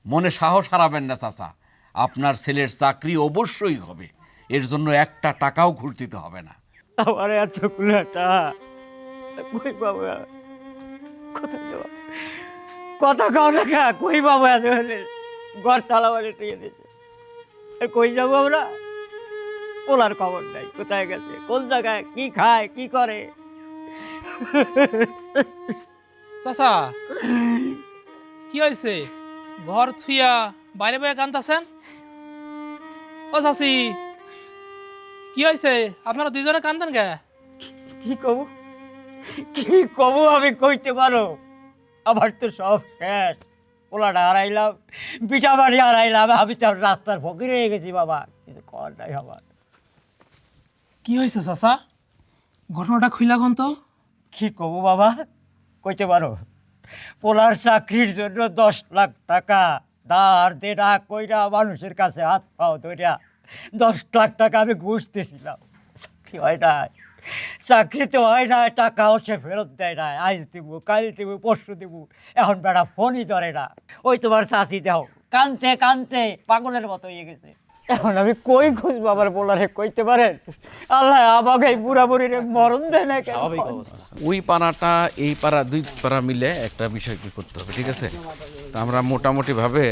মনে সাহস হারাবেন না চাচা, আপনার ছেলের চাকরি অবশ্যই হবে, এর জন্য একটা টাকাও ঘুষ দিতে হবে না। আমার এতগুলো টাকা কই পাবো? কোথায় যাবো? কথা কাও না খা, কই পাবো? এত হলে ঘর তালা বাড়ি থেকে দিয়েছে, কই যাবো আমরা? ওলার খবর নাই, কোথায় গেছে, কোন জায়গায়, কি খায়, কি করে। চাচা কি হয়েছে? ঘর থুইয়া বাইরে বাইরে কান্দাছেন? ও চাচি কি হয়েছে? আপনারা দুইজনে কান্দেন গে? কি কব, কি কব আমি কইতে পারো? আমার তো সব শেষ। পোলাটা হারাইলাম, পিঠা বাড়ি হারাইলাম, আমি তো রাস্তার ফকির হয়ে গেছি বাবা, কিছু কর নাই আমার। কি হয়েছে চাচা? ঘটনাটা খুইলা কোন তো। কি কব বাবা, কইতে পারো? পোলার চাকরির জন্য 10 লাখ টাকা ধার দেনা কইরা মানুষের কাছে হাত পাও ধরিয়া 10 লাখ টাকা আমি ঘুষ দিয়েছিলাম। চাকরি হয় নাই, চাকরি তো হয় নাই, টাকাও সে ফেরত দেয় না। আজ দিব, কাল দিব, পরশু দিব, এখন বেড়া ফোনই ধরে না। ওই তোমার চাষি দেহ কানতে কানতে পাগলের মতো হয়ে গেছে। এখন আমি কই খুঁজবো আমার পোলারে, কইতে পারেন? আল্লাহ আমাকে এই বুড়া বুড়ির মরণ দেয় না কেন? ওই পাড়াটা এই পাড়া, দুই পাড়া মিলে একটা বিষয় কি করতে হবে, ঠিক আছে? তা আমরা মোটামুটি ভাবে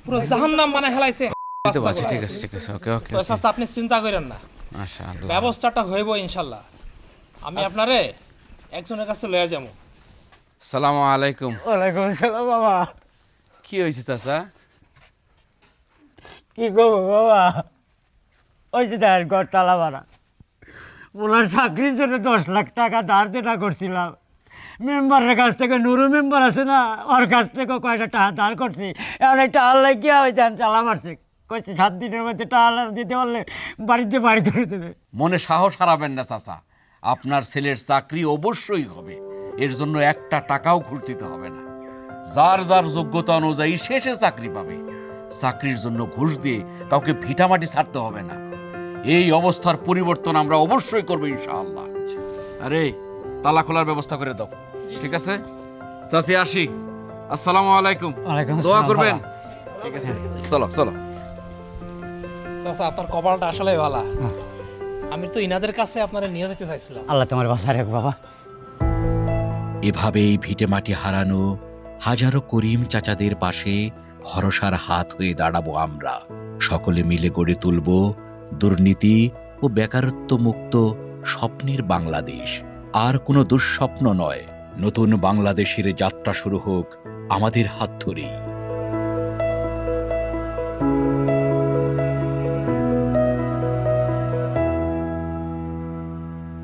পুরো জাহান্নাম মানে হেলাইছে। দিতে পারছি। ঠিক আছে, ঠিক আছে, ওকে ওকে। তো চাচা আপনি চিন্তা করেন না, মাশাআল্লাহ। ব্যবস্থাটা হইব ইনশাল্লাহ। আমি আপনারে একজনের কাছে লয়ে যাবো। সালামু আলাইকুম। ওয়ালাইকুম আসসালাম বাবা। কি হয়েছে চাচা? কি করবো বাবা, ওই যে দেখ ঘর তালা মারা। ওনার চাকরির জন্য 10 লাখ টাকা ধার দেনা করছিলাম। মেম্বারের কাছ থেকে, নুরু মেম্বার আছে না, ওর কাছ থেকে কয়টা টাকা ধার করছি। এখন একটা আল্লাহ গিয়া ওই দেন চালা মারছে, কইছে 7 দিনের মধ্যে টাকা দিতে পারলে বাড়িতে বাড়ি করে দেবে। মনে সাহস হারাবেন না চাচা, আপনার ছেলের চাকরি অবশ্যই হবে, এর জন্য একটা টাকাও ঘুষ দিতে হবে না। যার যার যোগ্যতা অনুযায়ী শেষে চাকরি পাবে। চাকরির জন্য ঘুষ দিয়ে কাউকে ভিটামাটি ছাড়তে হবে না। এই অবস্থার পরিবর্তন আমরা অবশ্যই করবো ইনশাআল্লাহ। আরে তালা খোলার ব্যবস্থা করে দাও, ঠিক আছে? চাচি আসি, আসসালামু আলাইকুম। ওয়ালাইকুম দোয়া আসসালাম করবেন, বাবা। ঠিক আছে? চলো চলো। চাচা আপনার কপালটা আসলে ভালো। আমি তো ইনাদের কাছে আপনারা নিয়ে যেতে চাইছিলাম। আল্লাহ তোমার বাসা রাখ বাবা। এভাবেই ভিটেমাটি হারানো হাজারো করিম চাচাদের পাশে ভরসার হাত হয়ে দাঁড়াবো আমরা। সকলে মিলে গড়ে তুলব দুর্নীতি ও বেকারত্ব মুক্ত স্বপ্নের বাংলাদেশ। আর কোনো দুঃস্বপ্ন নয়, নতুন বাংলাদেশের যাত্রা শুরু হোক আমাদের হাত ধরেই।